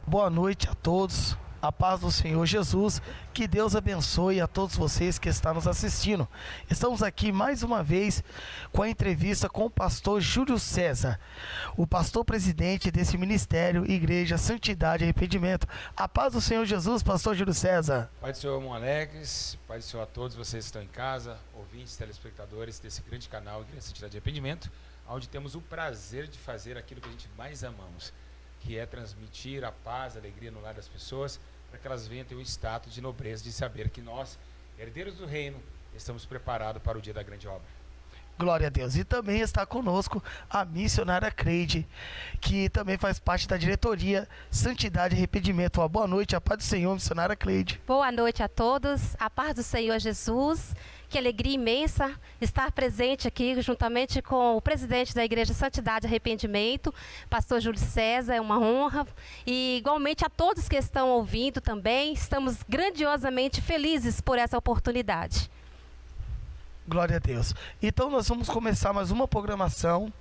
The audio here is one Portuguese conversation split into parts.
Boa noite a todos, a paz do Senhor Jesus, que Deus abençoe a todos vocês que estão nos assistindo. Estamos aqui mais uma vez com a entrevista com o pastor Júlio César, o pastor presidente desse ministério, Igreja Santidade e Arrependimento. A paz do Senhor Jesus, pastor Júlio César. Pai do Senhor, irmão Alex, Pai do Senhor a todos vocês que estão em casa, ouvintes, telespectadores desse grande canal, Igreja Santidade e Arrependimento, onde temos o prazer de fazer aquilo que a gente mais amamos, que é transmitir a paz, a alegria no lar das pessoas, para que elas venham ter o status de nobreza, de saber que nós, herdeiros do reino, estamos preparados para o dia da grande obra. Glória a Deus. E também está conosco a missionária Cleide, que também faz parte da diretoria Santidade e Arrependimento. Uma boa noite, a paz do Senhor, missionária Cleide. Boa noite a todos, a paz do Senhor Jesus. Que alegria imensa estar presente aqui juntamente com o presidente da Igreja Santidade e Arrependimento, pastor Júlio César, é uma honra. E igualmente a todos que estão ouvindo também, estamos grandiosamente felizes por essa oportunidade. Glória a Deus. Então nós vamos começar mais uma programação,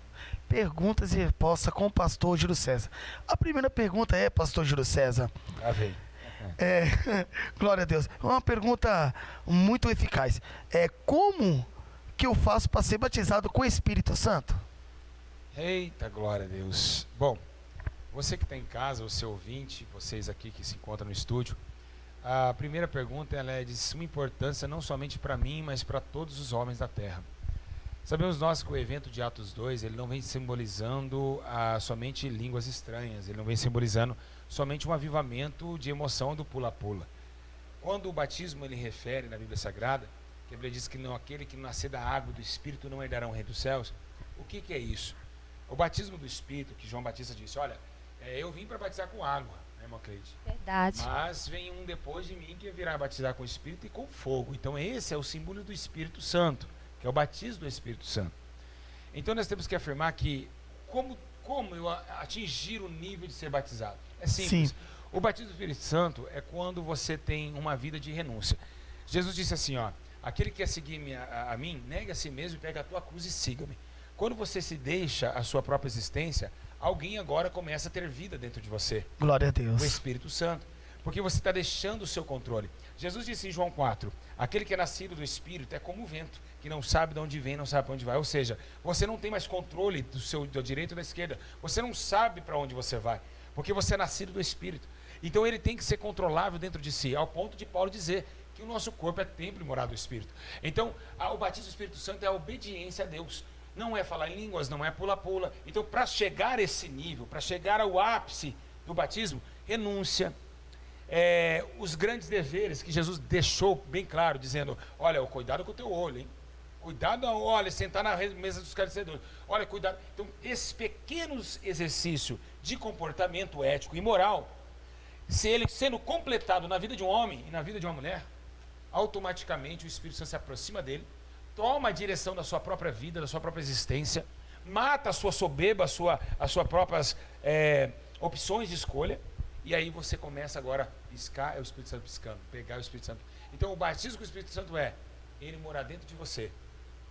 perguntas e respostas com o pastor Júlio César. A primeira pergunta é, pastor Júlio César. Já vem. Glória a Deus. Uma pergunta muito eficaz. Como que eu faço para ser batizado com o Espírito Santo? Eita, glória a Deus. Bom, você que está em casa, você ouvinte, vocês aqui que se encontram no estúdio, a primeira pergunta ela é de suma importância não somente para mim, mas para todos os homens da terra. Sabemos nós que o evento de Atos 2, ele não vem simbolizando somente línguas estranhas, ele não vem simbolizando somente um avivamento de emoção do pula-pula. Quando o batismo ele refere na Bíblia Sagrada, que a Bíblia diz que não, aquele que nascer da água e do Espírito não herdará o reino dos céus, o que é isso? O batismo do Espírito, que João Batista disse, olha, eu vim para batizar com água, né, irmã Cleide? Verdade. Mas vem um depois de mim que virá batizar com o Espírito e com fogo. Então esse é o símbolo do Espírito Santo, que é o batismo do Espírito Santo. Então nós temos que afirmar que como eu atingir o nível de ser batizado? É simples. Sim. O batismo do Espírito Santo é quando você tem uma vida de renúncia. Jesus disse assim, ó, aquele que quer seguir a mim, negue a si mesmo e pega a tua cruz e siga-me. Quando você se deixa a sua própria existência, alguém agora começa a ter vida dentro de você. Glória a Deus. O Espírito Santo. Porque você está deixando o seu controle. Jesus disse em João 4, aquele que é nascido do Espírito é como o vento, que não sabe de onde vem, não sabe para onde vai. Ou seja, você não tem mais controle da direita ou da esquerda. Você não sabe para onde você vai, porque você é nascido do Espírito. Então ele tem que ser controlável dentro de si, ao ponto de Paulo dizer que o nosso corpo é templo e morada do Espírito. Então, o batismo do Espírito Santo é a obediência a Deus. Não é falar em línguas, não é pula-pula. Então, para chegar a esse nível, para chegar ao ápice do batismo, renúncia. Os grandes deveres que Jesus deixou bem claro, dizendo, olha, cuidado com o teu olho, hein? Cuidado, olha, sentar na mesa dos escarnecedores. Olha, cuidado. Então, esses pequenos exercícios de comportamento ético e moral, se ele sendo completado na vida de um homem e na vida de uma mulher, automaticamente o Espírito Santo se aproxima dele, toma a direção da sua própria vida, da sua própria existência, mata a sua soberba, as suas próprias opções de escolha, e aí você começa agora a piscar, é o Espírito Santo piscando, pegar o Espírito Santo. Então o batismo com o Espírito Santo é ele morar dentro de você.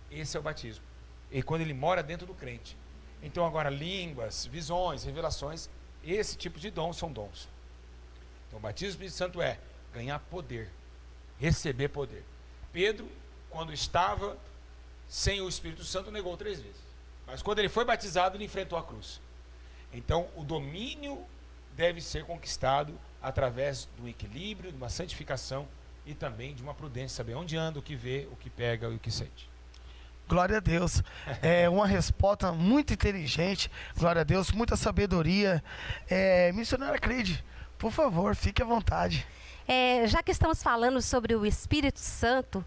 Esse é o batismo. E quando ele mora dentro do crente. Então agora línguas, visões, revelações, esse tipo de dons são dons. Então o batismo do Espírito Santo é ganhar poder, receber poder. Pedro, quando estava sem o Espírito Santo, negou 3 vezes. Mas quando ele foi batizado, ele enfrentou a cruz. Então o domínio deve ser conquistado através do equilíbrio, de uma santificação e também de uma prudência, saber onde anda, o que vê, o que pega e o que sente. Glória a Deus. É uma resposta muito inteligente. Glória a Deus, muita sabedoria. Missionária Cleide, por favor, fique à vontade. Já que estamos falando sobre o Espírito Santo,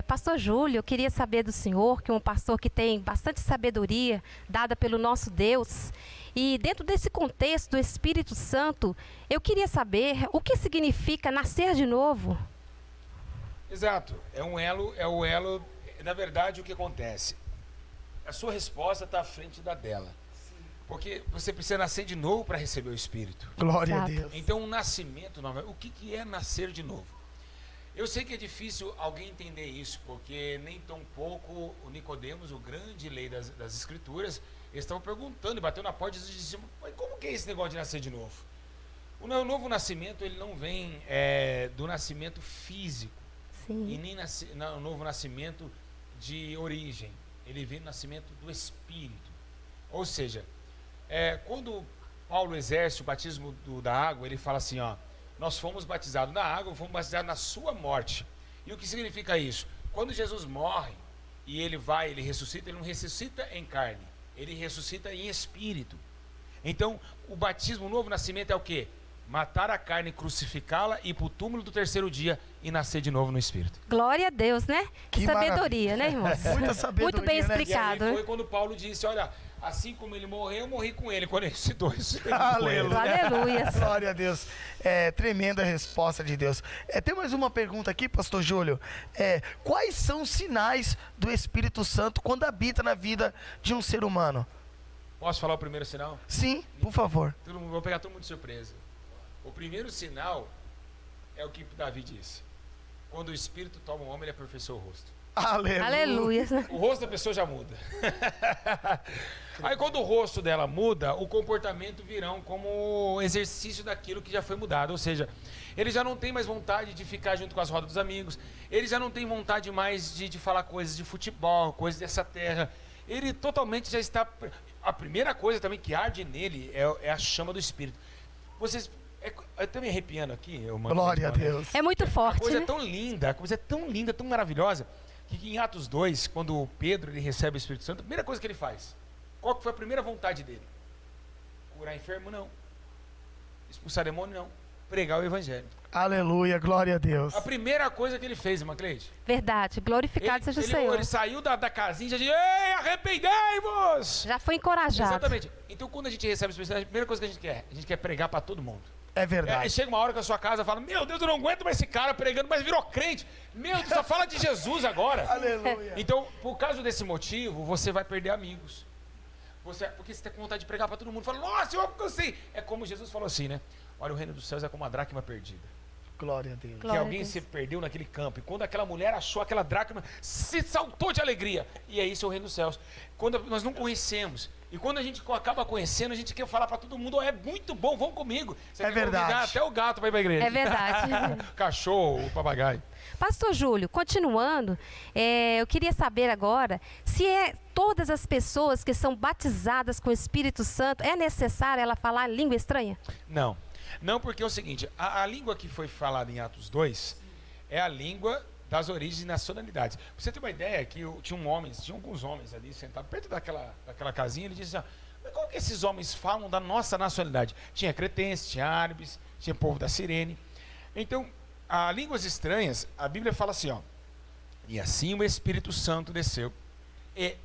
pastor Júlio, eu queria saber do senhor, que é um pastor que tem bastante sabedoria dada pelo nosso Deus, e dentro desse contexto do Espírito Santo, eu queria saber o que significa nascer de novo. Exato, é o elo, na verdade o que acontece, a sua resposta está à frente da dela. Porque você precisa nascer de novo para receber o Espírito. Glória Exato. a Deus. Então, um nascimento novo. O que é nascer de novo? Eu sei que é difícil alguém entender isso, porque nem tão pouco o Nicodemos, o grande lei das Escrituras, eles estavam perguntando e batendo na porta e diziam, mas como que é esse negócio de nascer de novo? O novo nascimento, ele não vem do nascimento físico, e Sim. nem o novo nascimento de origem. Ele vem do nascimento do Espírito. Ou seja, quando Paulo exerce o batismo da água, ele fala assim, ó, nós fomos batizados na água, fomos batizados na sua morte. E o que significa isso? Quando Jesus morre e ele ressuscita, ele não ressuscita em carne, ele ressuscita em espírito. Então, o batismo, o novo nascimento é o quê? Matar a carne, crucificá-la, ir para o túmulo do terceiro dia e nascer de novo no Espírito. Glória a Deus, né? Que sabedoria, né, irmãos? Muita sabedoria, Muito bem né? explicado, E aí né? foi quando Paulo disse, olha, assim como ele morreu, eu morri com ele. Quando ele ressuscitou, eu ressuscitei com ele. Aleluia. Glória a Deus. Tremenda resposta de Deus. Tem mais uma pergunta aqui, pastor Júlio. Quais são os sinais do Espírito Santo quando habita na vida de um ser humano? Posso falar o primeiro sinal? Sim, por favor. Vou pegar todo mundo de surpresa. O primeiro sinal é o que Davi disse. Quando o Espírito toma um homem, ele aperfeiçoa o rosto. Aleluia. Aleluia. O rosto da pessoa já muda. Aí quando o rosto dela muda, o comportamento virão como exercício daquilo que já foi mudado. Ou seja, ele já não tem mais vontade de ficar junto com as rodas dos amigos. Ele já não tem vontade mais de falar coisas de futebol, coisas dessa terra. Ele totalmente já está... A primeira coisa também que arde nele é a chama do Espírito. Eu estou me arrepiando aqui. Glória a Deus. É muito A forte, coisa né? é tão linda, a coisa é tão linda, tão maravilhosa, que em Atos 2, quando Pedro ele recebe o Espírito Santo, a primeira coisa que ele faz, qual que foi a primeira vontade dele? Curar enfermo? Não. Expulsar demônio? Não. Pregar o Evangelho. Aleluia, glória a Deus. A primeira coisa que ele fez, irmã Cleide, Verdade. Glorificado seja o Senhor. ele saiu da casinha e já disse, ei, arrependei-vos! Já foi encorajado. Exatamente. Então quando a gente recebe o Espírito Santo, a primeira coisa que a gente quer pregar para todo mundo. É verdade. Chega uma hora que a sua casa fala, meu Deus, eu não aguento mais esse cara pregando, mas virou crente. Meu Deus, só fala de Jesus agora. Aleluia. Então, por causa desse motivo, você vai perder amigos. Porque você tem vontade de pregar para todo mundo. Fala, nossa, eu alcancei. É como Jesus falou assim, né? Olha, o reino dos céus é como uma dracma perdida. Glória a Deus. Glória Que a alguém Deus. se perdeu naquele campo. E quando aquela mulher achou aquela dracma, se saltou de alegria. E é isso o reino dos céus. Quando nós não conhecemos. E quando a gente acaba conhecendo, a gente quer falar para todo mundo, oh, é muito bom, vão comigo. Você quer verdade. convidar até o gato para ir para a igreja. É verdade. O cachorro, o papagaio. Pastor Júlio, continuando, eu queria saber agora se todas as pessoas que são batizadas com o Espírito Santo, é necessário ela falar língua estranha? Não. Não, porque é o seguinte, a língua que foi falada em Atos 2 é a língua das origens e nacionalidades. Pra você ter uma ideia, que tinha alguns homens ali sentados perto daquela casinha, ele disse assim, mas qual que esses homens falam da nossa nacionalidade? Tinha cretenses, tinha árabes, tinha povo da Cirene. Então, a línguas estranhas, a Bíblia fala assim, ó, e assim o Espírito Santo desceu e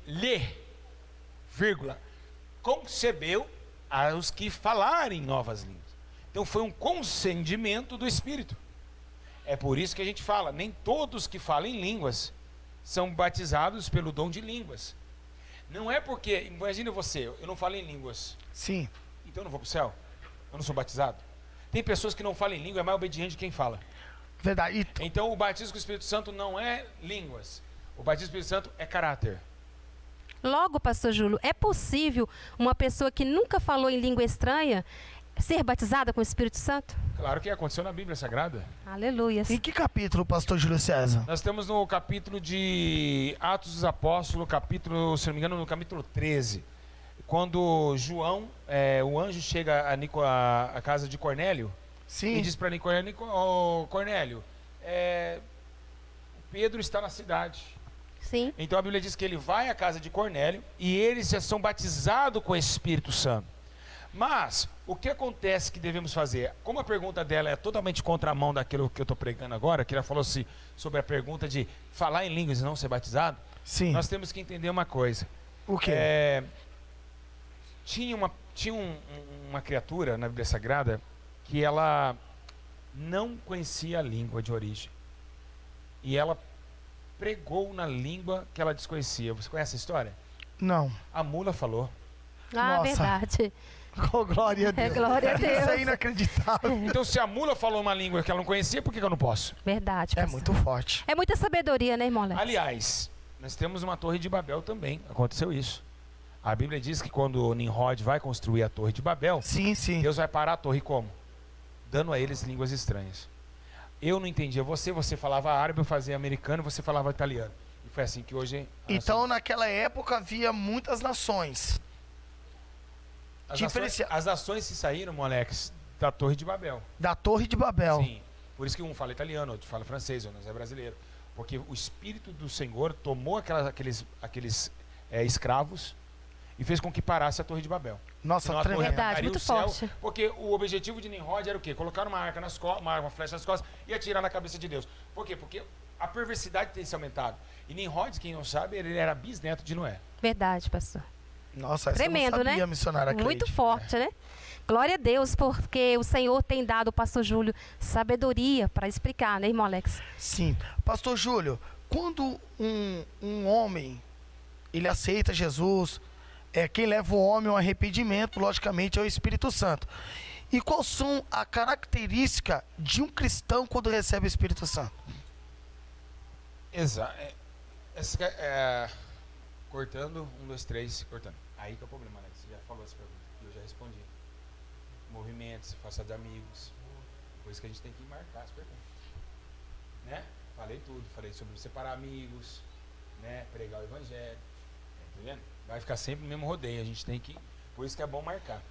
concebeu aos que falarem novas línguas. Então foi um concedimento do Espírito. É por isso que a gente fala, nem todos que falam em línguas são batizados pelo dom de línguas. Não é porque, imagina você, eu não falo em línguas, Sim, então eu não vou para o céu? Eu não sou batizado? Tem pessoas que não falam em língua, é mais obediente de quem fala. verdade. Então o batismo com o Espírito Santo não é línguas. O batismo com o Espírito Santo é caráter. Logo, pastor Júlio, é possível uma pessoa que nunca falou em língua estranha ser batizada com o Espírito Santo? Claro que aconteceu na Bíblia Sagrada. Aleluia. Em que capítulo, pastor Júlio César? Nós estamos no capítulo de Atos dos Apóstolos, capítulo, se não me engano, no capítulo 13. Quando João, o anjo chega à casa de Cornélio, Sim. e diz para Cornélio, Pedro está na cidade. Sim. Então a Bíblia diz que ele vai à casa de Cornélio e eles já são batizados com o Espírito Santo. Mas o que acontece que devemos fazer? Como a pergunta dela é totalmente contramão daquilo que eu estou pregando agora, que ela falou assim, sobre a pergunta de falar em línguas e não ser batizado, Sim. nós temos que entender uma coisa. O quê? Tinha uma criatura na Bíblia Sagrada que ela não conhecia a língua de origem. E ela pregou na língua que ela desconhecia. Você conhece a história? Não. A mula falou. Ah, Nossa. verdade. Oh, glória a Deus. Glória a Deus. Isso é inacreditável. Então, se a mula falou uma língua que ela não conhecia, por que eu não posso? Verdade. É pastor. muito forte. É muita sabedoria, né, irmão Léo? Aliás, nós temos uma torre de Babel também. Aconteceu isso. A Bíblia diz que quando Nimrod vai construir a torre de Babel, Sim, sim. Deus vai parar a torre como? dando a eles línguas estranhas. Eu não entendia você falava árabe, eu fazia americano, você falava italiano. E foi assim que hoje... Então, naquela época, havia muitas nações. As nações se saíram, Moleques, da Torre de Babel. Da Torre de Babel. Sim. Por isso que um fala italiano, outro fala francês, outro é brasileiro. Porque o Espírito do Senhor tomou aqueles escravos e fez com que parasse a Torre de Babel. Nossa, tremendo. Verdade, muito forte. Porque o objetivo de Nimrod era o quê? Colocar uma flecha nas costas e atirar na cabeça de Deus. Por quê? Porque a perversidade tem se aumentado. E Nimrod, quem não sabe, ele era bisneto de Noé. Verdade, pastor. Nossa, essa Tremendo, eu não sabia, né? missionária Cleide. Muito forte, né? Glória a Deus, porque o Senhor tem dado ao pastor Júlio sabedoria para explicar, né, irmão Alex? Sim. Pastor Júlio, quando um homem, ele aceita Jesus, quem leva o homem ao arrependimento, logicamente, é o Espírito Santo. E quais são a característica de um cristão quando recebe o Espírito Santo? Exato. Cortando, 1, 2, 3, cortando. Aí que é o problema, Alex. Você já falou essa pergunta e eu já respondi. Movimentos, faça de amigos. Por isso que a gente tem que marcar as perguntas. Né? Falei tudo. Falei sobre separar amigos, né? Pregar o evangelho. Tá vendo? Vai ficar sempre no mesmo rodeio. A gente tem que... Por isso que é bom marcar.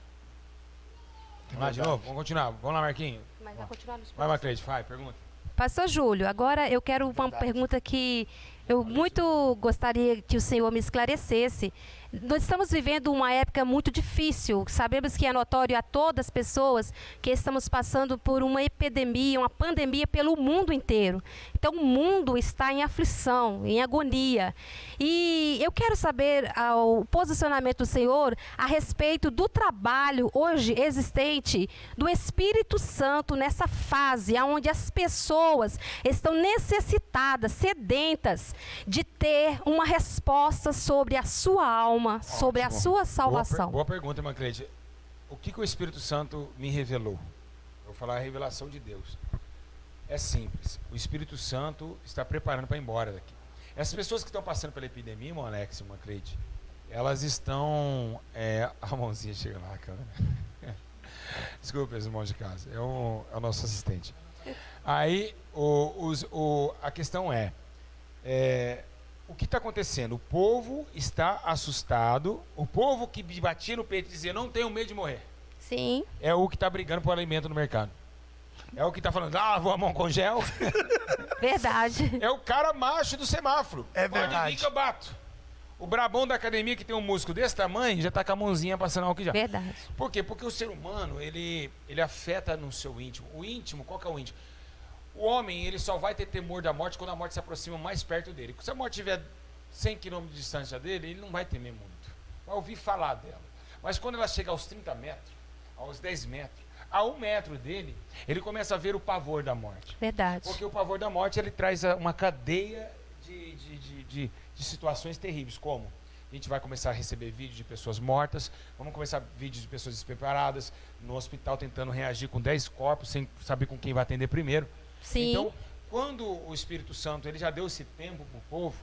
Vamos lá de novo? Vamos continuar. Vamos lá, Marquinhos. Mas vai continuar nos Vai, Macleide, vai, pergunta. Pastor Júlio, agora eu quero uma pergunta que eu muito gostaria que o senhor me esclarecesse. Nós estamos vivendo uma época muito difícil. Sabemos que é notório a todas as pessoas que estamos passando por uma epidemia, uma pandemia pelo mundo inteiro. Então o mundo está em aflição, em agonia. E eu quero saber o posicionamento do senhor a respeito do trabalho hoje existente do Espírito Santo nessa fase onde as pessoas estão necessitadas, sedentas de ter uma resposta sobre a sua alma, sobre a sua salvação. Boa pergunta, Macleide. O que o Espírito Santo me revelou? Eu vou falar a revelação de Deus. É simples. O Espírito Santo está preparando para ir embora daqui. Essas pessoas que estão passando pela epidemia, irmão Alex e Macleide, elas estão... a mãozinha chega lá, câmera. Desculpa, os irmãos de casa. É o nosso assistente. Aí, a questão o que está acontecendo? O povo está assustado. O povo que batia no peito e dizia, não tenho medo de morrer. Sim. É o que está brigando por alimento no mercado. É o que está falando, lavou a mão com gel. Verdade. É o cara macho do semáforo. É verdade. Pode vir que eu bato. O brabão da academia que tem um músculo desse tamanho, já está com a mãozinha passando álcool já. Verdade. Por quê? Porque o ser humano, ele afeta no seu íntimo. O íntimo, qual que é o íntimo? O homem, ele só vai ter temor da morte quando a morte se aproxima mais perto dele. Se a morte estiver 100 km de distância dele, ele não vai temer muito. Vai ouvir falar dela. Mas quando ela chega aos 30 metros, aos 10 metros, a 1 metro dele, ele começa a ver o pavor da morte. Verdade. Porque o pavor da morte, ele traz uma cadeia de situações terríveis. Como? A gente vai começar a receber vídeos de pessoas mortas, vamos começar vídeos de pessoas despreparadas, no hospital tentando reagir com 10 corpos, sem saber com quem vai atender primeiro. Sim. Então, quando o Espírito Santo ele já deu esse tempo para o povo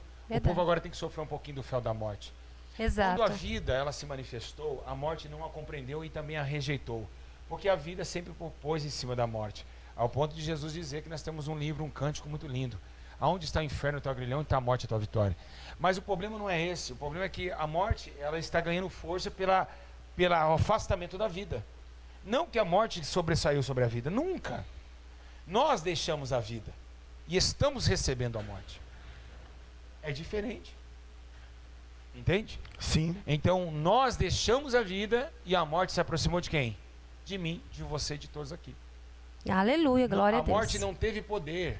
agora tem que sofrer um pouquinho do fel da morte. Exato. Quando a vida ela se manifestou, a morte não a compreendeu e também a rejeitou. Porque a vida sempre propôs em cima da morte. Ao ponto de Jesus dizer que nós temos um livro, um cântico muito lindo. Aonde está o inferno, o teu grilhão, e está a morte, a tua vitória. Mas o problema não é esse. O problema é que a morte ela está ganhando força pelo afastamento da vida. Não que a morte sobressaiu sobre a vida. Nunca. Nós deixamos a vida e estamos recebendo a morte. É diferente. Entende? Sim. Então, nós deixamos a vida e a morte se aproximou de quem? De mim, de você, de todos aqui. Aleluia, glória a Deus. A morte não teve poder.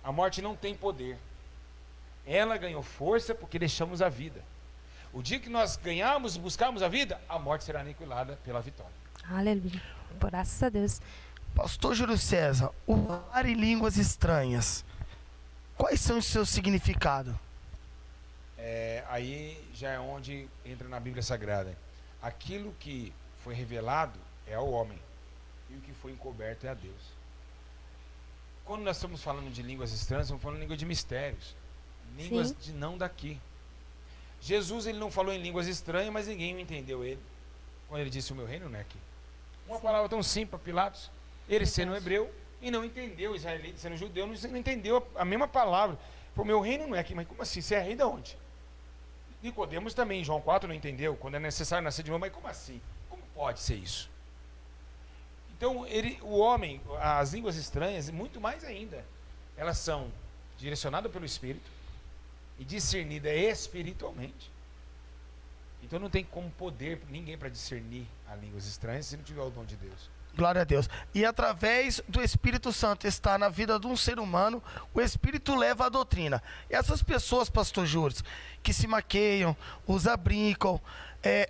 A morte não tem poder. Ela ganhou força porque deixamos a vida. O dia que nós ganharmos e buscarmos a vida, a morte será aniquilada pela vitória. Aleluia. Graças a Deus. Pastor Júlio César, o falar em línguas estranhas, quais são os seus significados? Aí já é onde entra na Bíblia Sagrada. Aquilo que foi revelado é ao homem, e o que foi encoberto é a Deus. Quando nós estamos falando de línguas estranhas, estamos falando de língua de mistérios, línguas de não daqui. Jesus ele não falou em línguas estranhas, mas ninguém entendeu ele quando ele disse o meu reino não é aqui. Uma palavra tão simples para Pilatos. Ele sendo hebreu e não entendeu, israelita sendo judeu, não entendeu a mesma palavra. O meu reino não é aqui, mas como assim? Você é rei de onde? Nicodemos também, em João 4, não entendeu. Quando é necessário nascer de novo, mas como assim? Como pode ser isso? Então, o homem, as línguas estranhas, muito mais ainda, elas são direcionadas pelo Espírito e discernidas espiritualmente. Então não tem como poder ninguém para discernir as línguas estranhas se não tiver o dom de Deus. Glória a Deus. E através do Espírito Santo estar na vida de um ser humano, o Espírito leva a doutrina. E essas pessoas, pastor Júlio, que se maqueiam, brincam,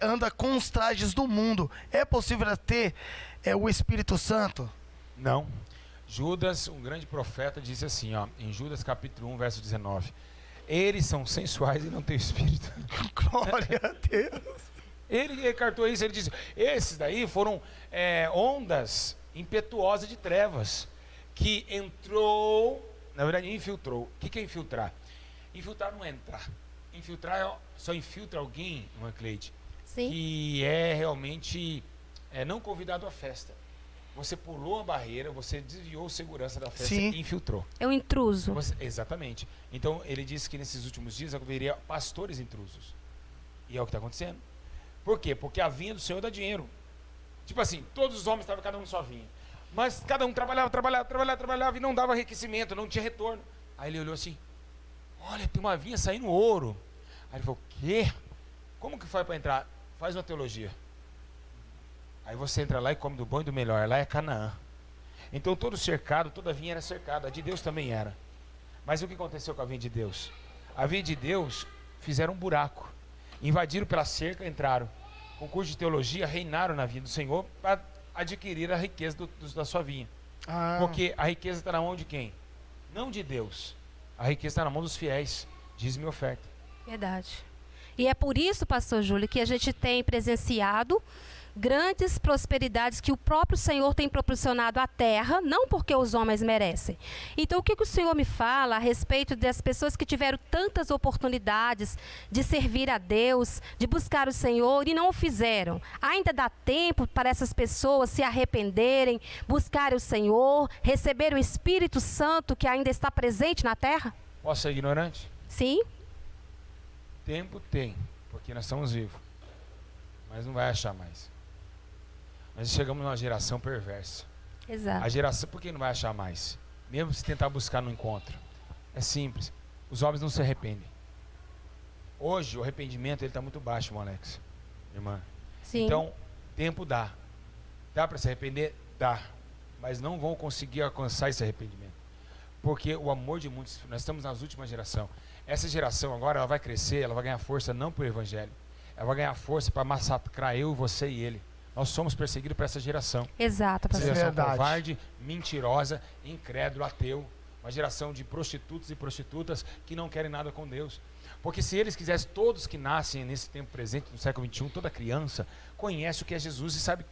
anda com os trajes do mundo, é possível ter o Espírito Santo? Não. Judas, um grande profeta, disse assim, ó, em Judas capítulo 1, verso 19: eles são sensuais e não têm espírito. Glória a Deus. Ele cartou isso, ele disse, esses daí foram ondas impetuosas de trevas, que entrou, na verdade infiltrou. O que é infiltrar? Infiltrar não é entrar. Infiltrar só infiltra alguém, uma Cleide, Sim. que é realmente não convidado à festa. Você pulou a barreira, você desviou a segurança da festa. Sim. E infiltrou. É um intruso. Exatamente. Então ele disse que nesses últimos dias haveria pastores intrusos. E é o que está acontecendo. Por quê? Porque a vinha do Senhor dá dinheiro. Tipo assim, todos os homens estavam cada um na sua vinha. Mas cada um trabalhava e não dava enriquecimento, não tinha retorno. Aí ele olhou assim, olha, tem uma vinha saindo ouro. Aí ele falou, o quê? Como que faz para entrar? Faz uma teologia. Aí você entra lá e come do bom e do melhor. Lá é Canaã. Então todo cercado, toda vinha era cercada. A de Deus também era. Mas o que aconteceu com a vinha de Deus? A vinha de Deus fizeram um buraco. Invadiram pela cerca, entraram. Com curso de teologia, reinaram na vinha do Senhor para adquirir a riqueza da sua vinha. Porque a riqueza está na mão de quem? Não de Deus. A riqueza está na mão dos fiéis. Dízimo e oferta. Verdade. E é por isso, pastor Júlio, que a gente tem presenciado grandes prosperidades que o próprio Senhor tem proporcionado à terra, não porque os homens merecem. Então, o que o Senhor me fala a respeito das pessoas que tiveram tantas oportunidades de servir a Deus, de buscar o Senhor e não o fizeram? Ainda dá tempo para essas pessoas se arrependerem, buscarem o Senhor, receber o Espírito Santo que ainda está presente na terra? Posso ser ignorante? Sim. Tempo tem, porque nós estamos vivos. Mas não vai achar mais. Nós chegamos numa geração perversa. Exato. A geração, por que não vai achar mais? Mesmo se tentar buscar no encontro. É simples. Os homens não se arrependem. Hoje o arrependimento ele está muito baixo, irmão Alex. Irmã. Sim. Então, tempo dá. Dá para se arrepender? Dá. Mas não vão conseguir alcançar esse arrependimento. Porque o amor de muitos, nós estamos nas últimas gerações. Essa geração agora, ela vai crescer, ela vai ganhar força não por evangelho. Ela vai ganhar força para massacrar eu, você e ele. Nós somos perseguidos por essa geração. Exato, Essa pastor. geração covarde, mentirosa, incrédulo, ateu. Uma geração de prostitutos e prostitutas que não querem nada com Deus. Porque se eles quisessem, todos que nascem nesse tempo presente, no século XXI, toda criança, conhece o que é Jesus e sabe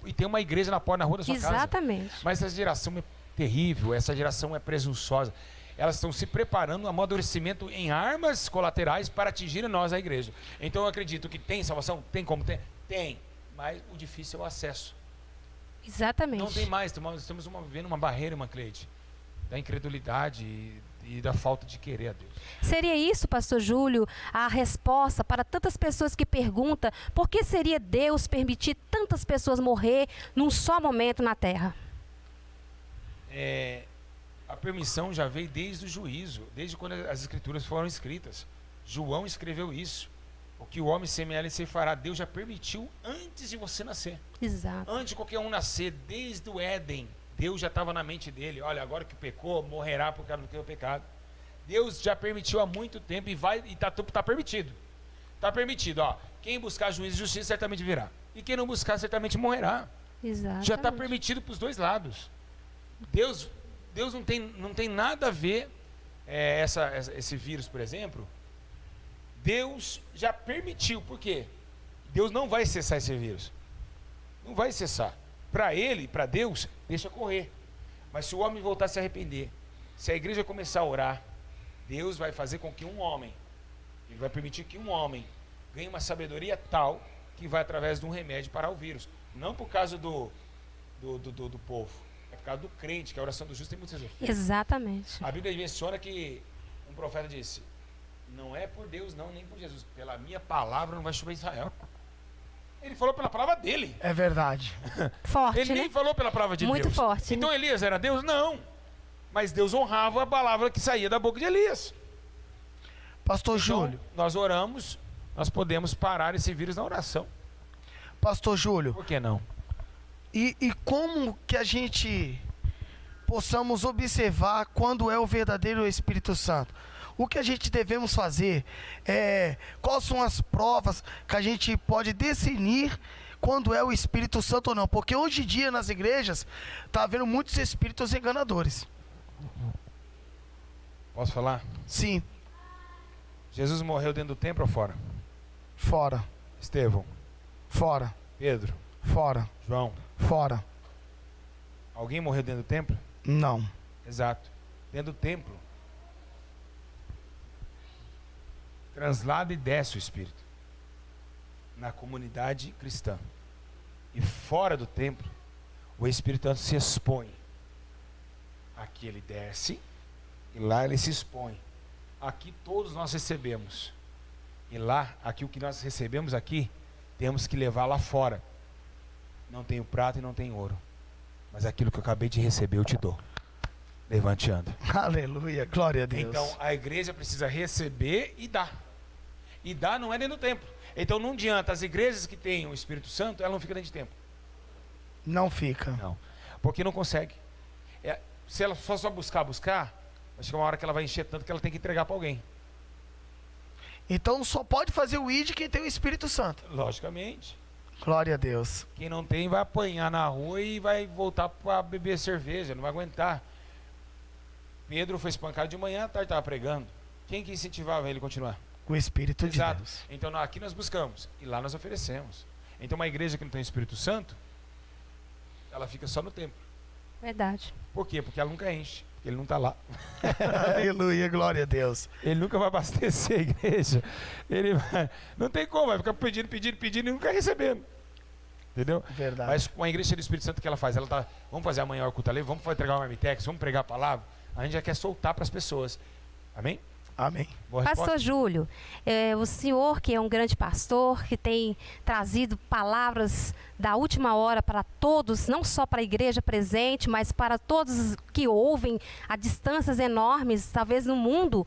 e tem uma igreja na porta, na rua da sua casa. Exatamente. Mas essa geração é terrível, essa geração é presunçosa. Elas estão se preparando um amadurecimento em armas colaterais para atingir nós, a igreja. Então eu acredito que tem salvação? Tem como ter? Tem. Mas o difícil é o acesso. Exatamente. Não tem mais. Estamos vivendo uma barreira, uma Cleide, da incredulidade e da falta de querer a Deus. Seria isso, pastor Júlio, a resposta para tantas pessoas que perguntam por que seria Deus permitir tantas pessoas morrer num só momento na terra? A permissão já veio desde o juízo, desde quando as escrituras foram escritas. João escreveu isso. O que o homem semear, ele se fará. Deus já permitiu antes de você nascer. Exato. Antes de qualquer um nascer, desde o Éden, Deus já estava na mente dele. Olha, agora que pecou, morrerá por causa do teu pecado. Deus já permitiu há muito tempo e está permitido. Está permitido, ó. Quem buscar juízo e justiça certamente virá. E quem não buscar certamente morrerá. Exato. Já está permitido para os dois lados. Deus não tem nada a ver esse vírus, por exemplo. Deus já permitiu. Por quê? Deus não vai cessar esse vírus. Não vai cessar. Para ele, para Deus, deixa correr. Mas se o homem voltar a se arrepender, se a igreja começar a orar, Deus vai fazer com que um homem, ele vai permitir que um homem ganhe uma sabedoria tal que vai através de um remédio parar o vírus. Não por causa do povo. É causa do crente, que a oração do justo tem muitos efeitos. Exatamente. A Bíblia menciona que um profeta disse: não é por Deus não, nem por Jesus, pela minha palavra não vai chover Israel. Ele falou pela palavra dele. É verdade. Forte, Ele né? nem falou pela palavra de Muito Deus. forte, Então Elias era Deus? Não. Mas Deus honrava a palavra que saía da boca de Elias. Pastor Então, Júlio. nós oramos, nós podemos parar esse vírus na oração. Pastor Júlio. Por que não? E como que a gente possamos observar quando é o verdadeiro Espírito Santo? O que a gente devemos fazer? Quais são as provas que a gente pode discernir quando é o Espírito Santo ou não? Porque hoje em dia nas igrejas está havendo muitos espíritos enganadores. Posso falar? Sim, Jesus morreu dentro do templo ou fora? fora, Estevão, fora, Pedro, fora, João. fora. Alguém morreu dentro do templo? Não. Exato. Dentro do templo. Translada e desce o Espírito. Na comunidade cristã. E fora do templo, o Espírito Santo se expõe. Aqui ele desce e lá ele se expõe. Aqui todos nós recebemos. E lá, aqui o que nós recebemos aqui, temos que levar lá fora. Não tenho prata e não tenho ouro, mas aquilo que eu acabei de receber eu te dou. Levante e anda. Aleluia, glória a Deus. Então a igreja precisa receber e dar. E dar não é dentro do templo. Então não adianta, as igrejas que têm o Espírito Santo, ela não fica dentro de templo. Não fica. Não, porque não consegue. Se ela só buscar, vai chegar uma hora que ela vai encher tanto que ela tem que entregar para alguém. Então só pode fazer o ID quem tem o Espírito Santo. Logicamente. Glória a Deus. Quem não tem vai apanhar na rua e vai voltar para beber cerveja, não vai aguentar. Pedro foi espancado de manhã, à tarde estava pregando. Quem que incentivava ele a continuar? O Espírito de Exato. Deus. Então aqui nós buscamos e lá nós oferecemos. Então uma igreja que não tem o Espírito Santo, ela fica só no templo. Verdade. Por quê? Porque ela nunca enche, porque ele não está lá. Aleluia, glória a Deus. Ele nunca vai abastecer a igreja. Ele vai, não tem como, vai ficar pedindo e nunca recebendo. Entendeu? Verdade. Mas com a igreja do Espírito Santo, o que ela faz? Ela tá, vamos fazer amanhã o culto ali, vamos entregar o marmitex, vamos pregar a palavra. A gente já quer soltar para as pessoas. Amém? Amém. Boa Pastor resposta? Júlio, o senhor que é um grande pastor, que tem trazido palavras da última hora para todos, não só para a igreja presente, mas para todos que ouvem a distâncias enormes, talvez no mundo.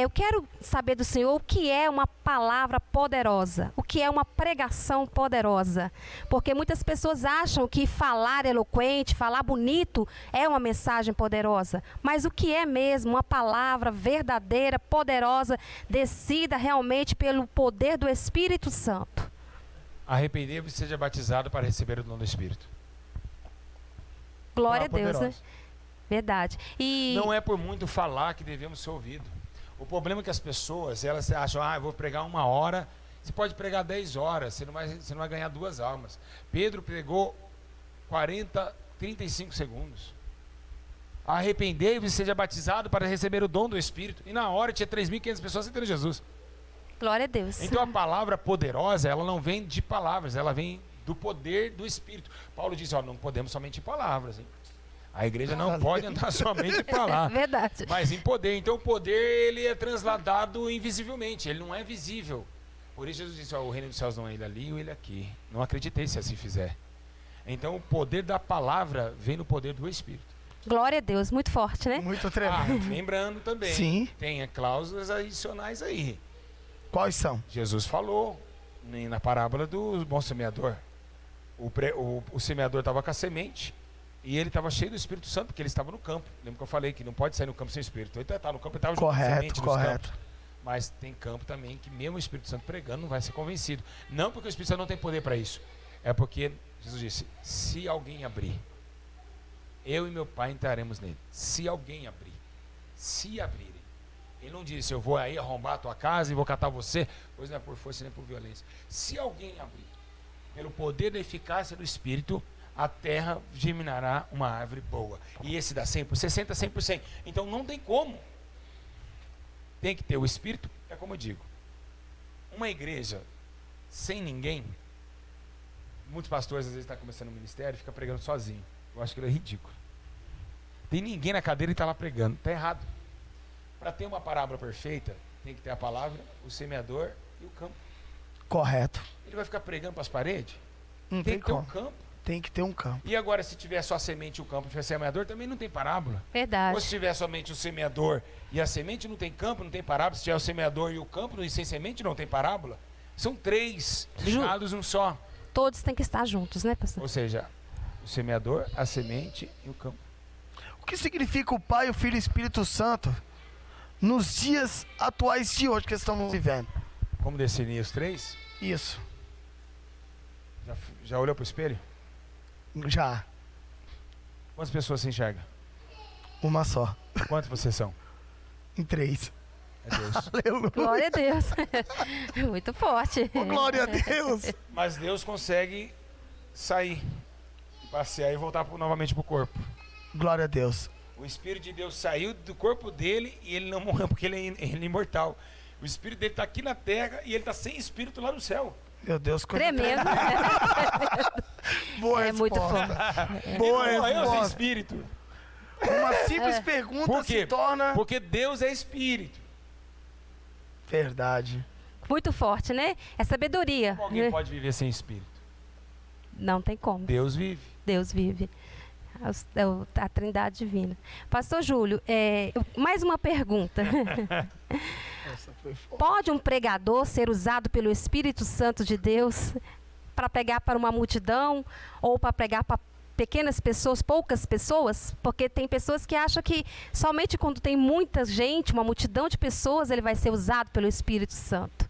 Eu quero saber do senhor o que é uma palavra poderosa, o que é uma pregação poderosa. Porque muitas pessoas acham que falar eloquente, falar bonito é uma mensagem poderosa. Mas o que é mesmo uma palavra verdadeira, poderosa, descida realmente pelo poder do Espírito Santo? Arrepender-vos e seja batizado para receber o dom do Espírito. Glória a Palavra Deus, né? poderosa. Verdade. E Não é por muito falar que devemos ser ouvidos. O problema é que as pessoas, elas acham, eu vou pregar 1 hora, você pode pregar 10 horas, você não vai ganhar 2 almas. Pedro pregou 35 segundos. Arrependei-vos e seja batizado para receber o dom do Espírito. E na hora tinha 3.500 pessoas aceitando Jesus. glória a Deus. Então a palavra poderosa, ela não vem de palavras, ela vem do poder do Espírito. Paulo diz, não podemos somente em palavras, hein? A igreja não pode andar somente em palavras, Verdade. mas em poder. Então o poder, ele é transladado invisivelmente, ele não é visível. Por isso Jesus disse, o reino dos céus não é ele ali ou ele aqui. Não acreditei se assim fizer. Então o poder da palavra vem no poder do Espírito. Glória a Deus, muito forte, né? Muito tremendo. Lembrando também, Sim. tem cláusulas adicionais aí. Quais são? Jesus falou na parábola do bom semeador. O semeador estava com a semente e ele estava cheio do Espírito Santo, porque ele estava no campo. Lembra que eu falei que não pode sair no campo sem Espírito? Então ele estava no campo, ele estava junto com a semente nos Correto. campos. Mas tem campo também que mesmo o Espírito Santo pregando não vai ser convencido. Não porque o Espírito Santo não tem poder para isso. É porque Jesus disse, se alguém abrir, eu e meu Pai entraremos nele. Se alguém abrir. Se abrirem. Ele não disse, eu vou aí arrombar a tua casa e vou catar você. Pois não é por força nem por violência. Se alguém abrir, pelo poder da eficácia do Espírito, a terra germinará uma árvore boa. E esse dá 100%, 60%, 100%. Então não tem como. Tem que ter o Espírito, é como eu digo. Uma igreja sem ninguém, muitos pastores às vezes estão começando o ministério e ficam pregando sozinho. Eu acho que ele é ridículo. Tem ninguém na cadeira e está lá pregando. Está errado. Para ter uma parábola perfeita, tem que ter a palavra, o semeador e o campo. Correto. Ele vai ficar pregando para as paredes? Não Tem tem que ter um como. campo. Tem que ter um campo. E agora, se tiver só a semente e o campo, tiver semeador, também não tem parábola. Verdade. Ou se tiver somente o semeador e a semente, não tem campo, não tem parábola. Se tiver o semeador e o campo, e sem semente, não tem parábola. São três ligados um só. Todos têm que estar juntos, né, pastor? Ou seja, o semeador, a semente e o campo. O que significa o Pai, o Filho e o Espírito Santo nos dias atuais de hoje que estamos vivendo? Como definir os três? Isso. Já olhou para o espelho? Já. Quantas pessoas se enxerga? Uma só. Quantos vocês são? Em 3. É Deus. Aleluia. Glória a Deus. Muito forte. Oh, glória a Deus. Mas Deus consegue sair, passear e voltar novamente para o corpo. Glória a Deus. O Espírito de Deus saiu do corpo dele e ele não morreu porque ele é imortal. O Espírito dele está aqui na terra e ele está sem Espírito lá no céu. Meu Deus, coisa Tremendo. Boa É muito resposta. forte. Boa Ele não morreu sem resposta. Espírito. Uma simples pergunta Por quê? se torna... Porque Deus é Espírito. Verdade. Muito forte, né? É sabedoria. Como alguém pode viver sem Espírito? Não tem como. Deus vive. Deus vive. A Trindade Divina. Pastor Júlio, mais uma pergunta. Essa foi forte. Pode um pregador ser usado pelo Espírito Santo de Deus para pregar para uma multidão ou para pregar para pequenas pessoas, poucas pessoas? Porque tem pessoas que acham que somente quando tem muita gente, uma multidão de pessoas, ele vai ser usado pelo Espírito Santo.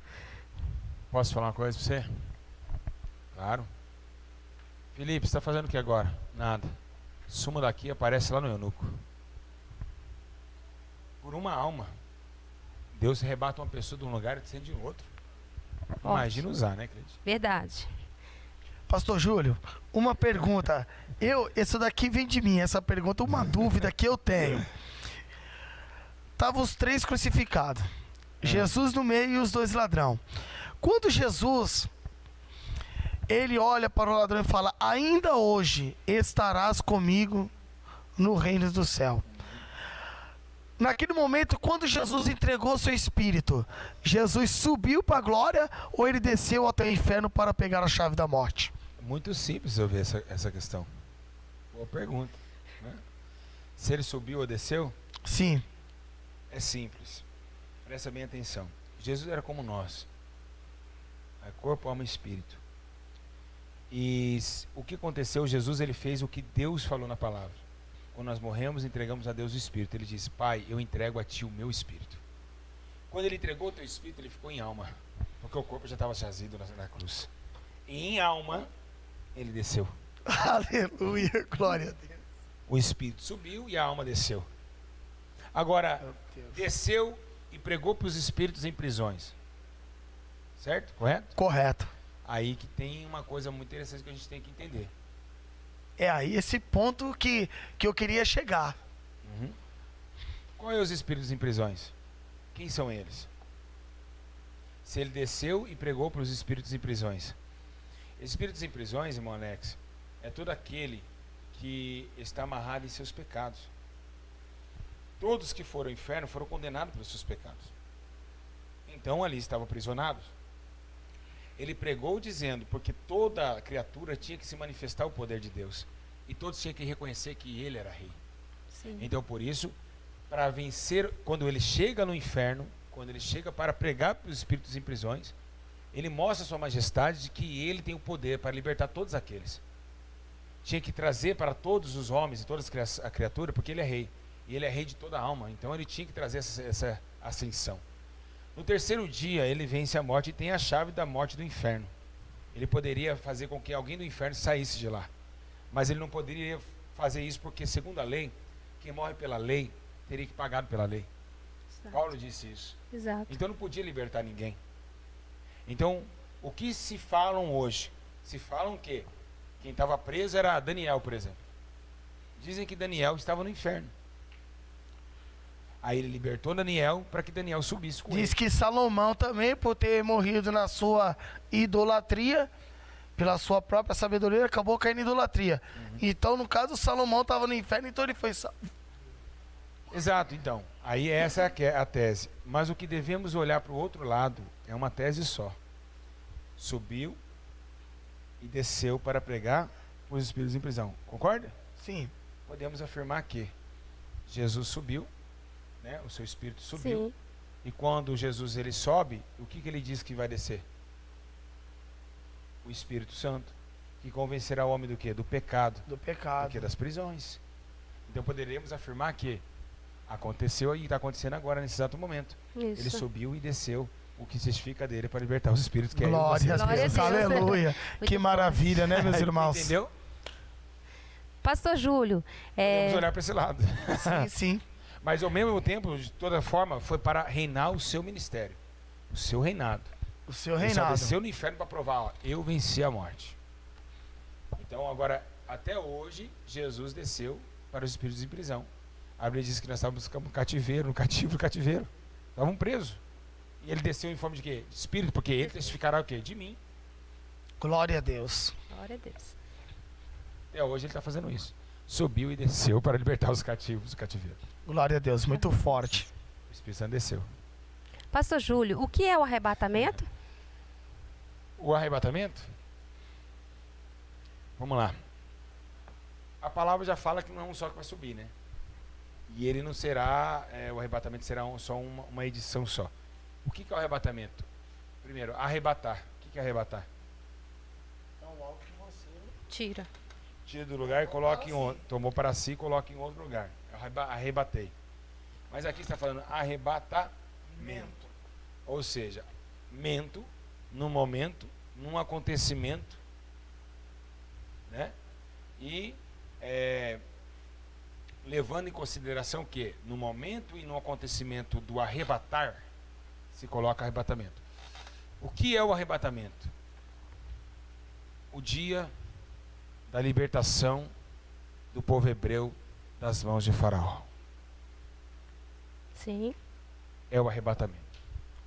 Posso falar uma coisa para você? Claro. Felipe, você está fazendo o que agora? Nada. Suma daqui, aparece lá no eunuco. Por uma alma, Deus rebata uma pessoa de um lugar e descende em outro. Imagina usar, né, Cleide? Verdade. Pastor Júlio, uma pergunta. Isso daqui vem de mim, essa pergunta, uma dúvida que eu tenho. Estavam os 3 crucificados. Jesus no meio e os 2 ladrão. Quando Jesus, ele olha para o ladrão e fala: ainda hoje estarás comigo no reino do céu. Naquele momento, quando Jesus entregou seu espírito, Jesus subiu para a glória ou ele desceu até o inferno para pegar a chave da morte? Muito simples eu ver essa questão. Boa pergunta, né? Se ele subiu ou desceu, Sim. é simples. Presta bem atenção. Jesus era como nós. É corpo, alma e espírito. E o que aconteceu? Jesus, ele fez o que Deus falou na palavra. Quando nós morremos, entregamos a Deus o Espírito. Ele disse: Pai, eu entrego a Ti o meu Espírito. Quando ele entregou o teu Espírito, ele ficou em alma. Porque o corpo já estava jazido na cruz. E em alma, ele desceu. Aleluia, glória a Deus. O Espírito subiu e a alma desceu. Agora, desceu e pregou para os espíritos em prisões. Certo? Correto? Correto. Aí que tem uma coisa muito interessante que a gente tem que entender. É aí esse ponto que eu queria chegar. Qual é os espíritos em prisões? Quem são eles? Se ele desceu e pregou para os espíritos em prisões. Espíritos em prisões, irmão Alex, é todo aquele que está amarrado em seus pecados. Todos que foram ao inferno foram condenados pelos seus pecados. Então ali estavam aprisionados. Ele pregou dizendo, porque toda criatura tinha que se manifestar o poder de Deus. E todos tinham que reconhecer que ele era rei. Sim. Então por isso, para vencer, quando ele chega no inferno, quando ele chega para pregar para os espíritos em prisões, ele mostra a sua majestade de que ele tem o poder para libertar todos aqueles. Tinha que trazer para todos os homens e toda a criatura, porque ele é rei. E ele é rei de toda a alma. Então ele tinha que trazer essa ascensão. No terceiro dia, ele vence a morte e tem a chave da morte do inferno. Ele poderia fazer com que alguém do inferno saísse de lá. Mas ele não poderia fazer isso porque, segundo a lei, quem morre pela lei teria que pagar pela lei. Exato. Paulo disse isso. Exato. Então não podia libertar ninguém. Então, o que se falam hoje? Se falam que quem estava preso era Daniel, por exemplo. Dizem que Daniel estava no inferno. Aí ele libertou Daniel para que Daniel subisse com Diz ele. que Salomão também, por ter morrido na sua idolatria, pela sua própria sabedoria, acabou caindo em idolatria. Então, no caso, Salomão estava no inferno, então ele foi salvo. Exato, então. Aí essa é a tese. Mas o que devemos olhar para o outro lado é uma tese só. Subiu e desceu para pregar os espíritos em prisão. Concorda? Sim. Podemos afirmar que Jesus subiu, né? O seu espírito subiu. Sim. E quando Jesus ele sobe, o que ele diz que vai descer? O Espírito Santo, que convencerá o homem do quê? Do pecado, Do do pecado. que? Das prisões. Então poderemos afirmar que aconteceu e está acontecendo agora, nesse exato momento. Isso. Ele subiu e desceu o que se fica dele para libertar os espíritos que é eu e Glória a você. Glória a Deus. Deus. Aleluia. Muito Que bom. maravilha, né, meus irmãos? Entendeu? Pastor Júlio, Podemos olhar para esse lado. Sim, sim. Mas ao mesmo tempo, de toda forma, foi para reinar o seu ministério, o seu reinado. O seu Ele só reinado. desceu no inferno para provar, ó, eu venci a morte. Então agora, até hoje, Jesus desceu para os espíritos em prisão. A Bíblia diz que nós estávamos no cativeiro, no cativeiro. Estavam presos. E ele desceu em forma de quê? De espírito, porque ele testificará o quê? De mim. Glória a Deus. glória a Deus. Até hoje ele está fazendo isso. Subiu e desceu para libertar os cativos do cativeiro. Glória a Deus. Muito forte. O Espírito Santo desceu. Pastor Júlio, o que é o arrebatamento? O arrebatamento? Vamos lá. A palavra já fala que não é um só que vai subir, né? E ele não será, o arrebatamento será só uma edição só. O que é o arrebatamento? Primeiro, arrebatar. O que é arrebatar? Tira. Tira do lugar e coloca em outro. Tomou para si e coloca em outro lugar. Arrebatei. Mas aqui está falando arrebatamento. Ou seja, mento, num momento, num acontecimento, né? E levando em consideração que no momento e no acontecimento do arrebatar, se coloca arrebatamento. O que é o arrebatamento? O dia da libertação do povo hebreu das mãos de Faraó. Sim. É o arrebatamento.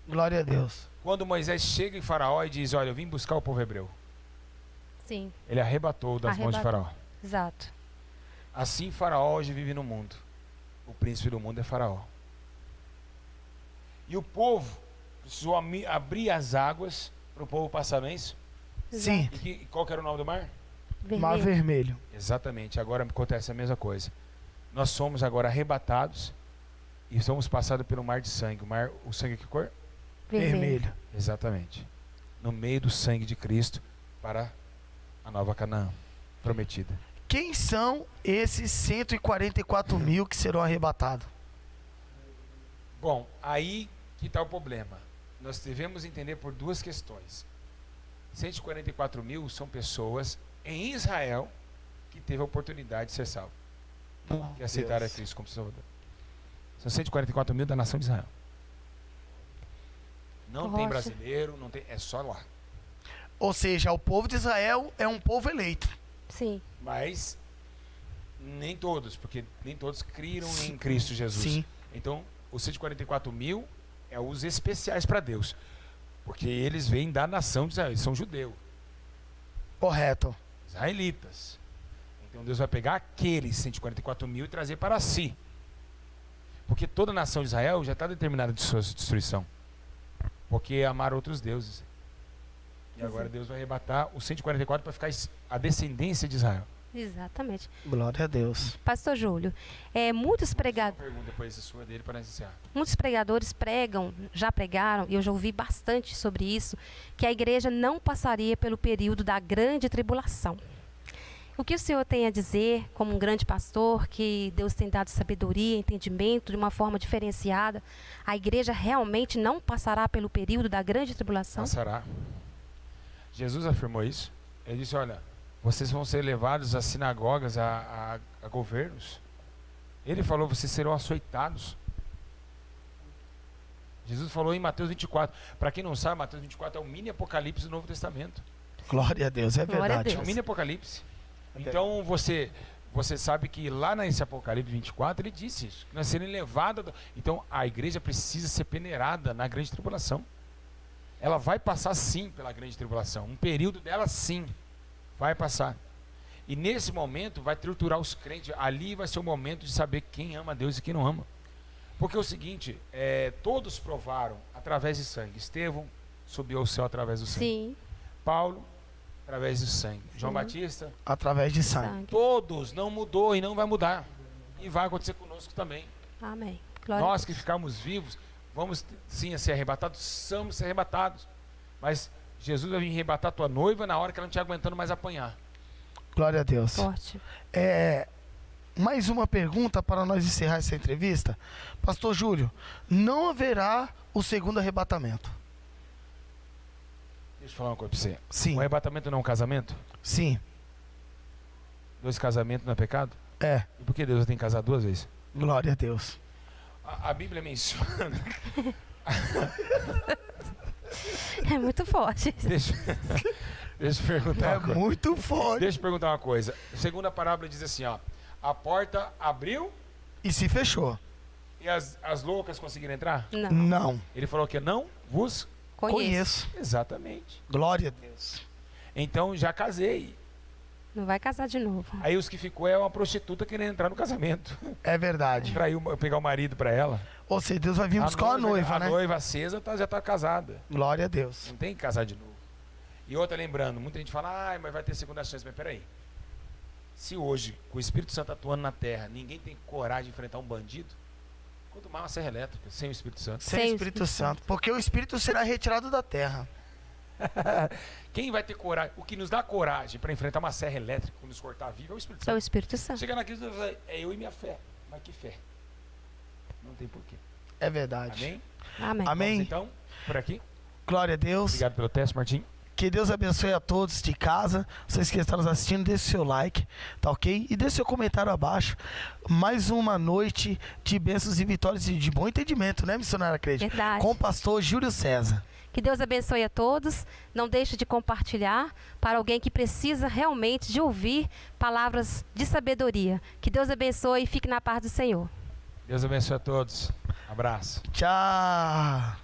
Glória a Deus. Quando Moisés chega em Faraó e diz, olha, eu vim buscar o povo hebreu. Sim. Ele arrebatou das mãos de Faraó. Exato. Assim Faraó hoje vive no mundo. O príncipe do mundo é Faraó. E o povo precisou abrir as águas para o povo passar, não é isso? Sim. E qual que era o nome do mar? Mar vermelho. Exatamente, agora acontece a mesma coisa. Nós somos agora arrebatados e somos passados pelo mar de sangue. O sangue que cor? Vermelho. Exatamente. No meio do sangue de Cristo para a nova Canaã prometida. Quem são esses 144 mil que serão arrebatados? Bom, aí que está o problema. Nós devemos entender por duas questões. 144 mil são pessoas em Israel que teve a oportunidade de ser salvo, que aceitaram a Cristo como Salvador. São 144 mil da nação de Israel. Não tem brasileiro, não tem, é só lá. Ou seja, o povo de Israel é um povo eleito. Sim. Mas nem todos, porque nem todos criam em Cristo Jesus. Sim. Então, os 144 mil é os especiais para Deus, porque eles vêm da nação de Israel, eles são judeus, Correto. israelitas. Então Deus vai pegar aqueles 144 mil e trazer para si, porque toda a nação de Israel já está determinada de sua destruição, porque amaram outros deuses. E agora Deus vai arrebatar os 144 para ficar a descendência de Israel. Exatamente. Glória a Deus. Pastor Júlio, muitos pregadores. Uma pergunta depois da sua dele para iniciar. Muitos pregadores pregam, já pregaram, e eu já ouvi bastante sobre isso, que a igreja não passaria pelo período da grande tribulação. O que o senhor tem a dizer, como um grande pastor, que Deus tem dado sabedoria, entendimento de uma forma diferenciada, a igreja realmente não passará pelo período da grande tribulação? Passará. Jesus afirmou isso. Ele disse, olha, vocês vão ser levados às sinagogas, a governos. Ele falou, vocês serão açoitados. Jesus falou em Mateus 24. Para quem não sabe, Mateus 24 é o mini apocalipse do Novo Testamento. Glória a Deus, é Glória a verdade. É o mini apocalipse. Então você sabe que lá nesse Apocalipse 24 ele disse isso, que nós seremos levados. Então a igreja precisa ser peneirada na grande tribulação. Ela vai passar sim pela grande tribulação. Um período dela sim vai passar. E nesse momento vai triturar os crentes. Ali vai ser o momento de saber quem ama a Deus e quem não ama. Porque é o seguinte, todos provaram através de sangue. Estevão subiu ao céu através do sangue. Sim. Paulo, através do sangue. João Sim. Batista, Através de sangue. Sangue. todos, não mudou e não vai mudar. E vai acontecer conosco também. Amém. Glória a Nós que ficarmos vivos, vamos sim a ser arrebatados, somos ser arrebatados. Mas Jesus vai vir arrebatar tua noiva na hora que ela não estiver aguentando mais apanhar. Glória a Deus. Forte. Mais uma pergunta para nós encerrar essa entrevista. Pastor Júlio, não haverá o segundo arrebatamento? Deixa eu falar uma coisa para você. Sim. Um arrebatamento não é um casamento? Sim. 2 casamentos não é pecado? É. E por que Deus tem que casar 2 vezes? Glória a Deus. A Bíblia menciona. É muito forte. Deixa eu perguntar É uma coisa. muito forte. Deixa eu perguntar uma coisa. A segunda parábola diz assim, ó. A porta abriu E se fechou? e as loucas conseguiram entrar? Não. Não. Ele falou que não vos... Conheço. Exatamente. Glória a Deus. Então já casei. Não vai casar de novo. Aí os que ficou é uma prostituta querendo entrar no casamento. É verdade. Traiu, pegar o marido para ela. Ou seja, Deus vai vir buscar a noiva, né? A noiva acesa já tá casada. Glória a Deus. Não tem que casar de novo. E outra, lembrando, muita gente fala, mas vai ter segunda chance. Mas peraí. Se hoje, com o Espírito Santo atuando na terra, ninguém tem coragem de enfrentar um bandido, quanto mais uma serra elétrica, sem o Espírito Santo. Sem o Espírito Santo. Porque o Espírito será retirado da terra. Quem vai ter coragem? O que nos dá coragem para enfrentar uma serra elétrica, nos cortar vivo, é o Espírito É o Santo. Espírito Santo. Chegar na crise, é eu e minha fé. Mas que fé? Não tem porquê. É verdade. Amém? Amém. Amém. Vamos, então, por aqui. Glória a Deus. Obrigado pelo teste, Martim. Que Deus abençoe a todos de casa. Vocês que estão nos assistindo, deixe seu like, tá ok? E deixe seu comentário abaixo. Mais uma noite de bênçãos e vitórias e de bom entendimento, né, missionária Crede? Verdade. Com o pastor Júlio César. Que Deus abençoe a todos. Não deixe de compartilhar para alguém que precisa realmente de ouvir palavras de sabedoria. Que Deus abençoe e fique na paz do Senhor. Deus abençoe a todos. Abraço. Tchau.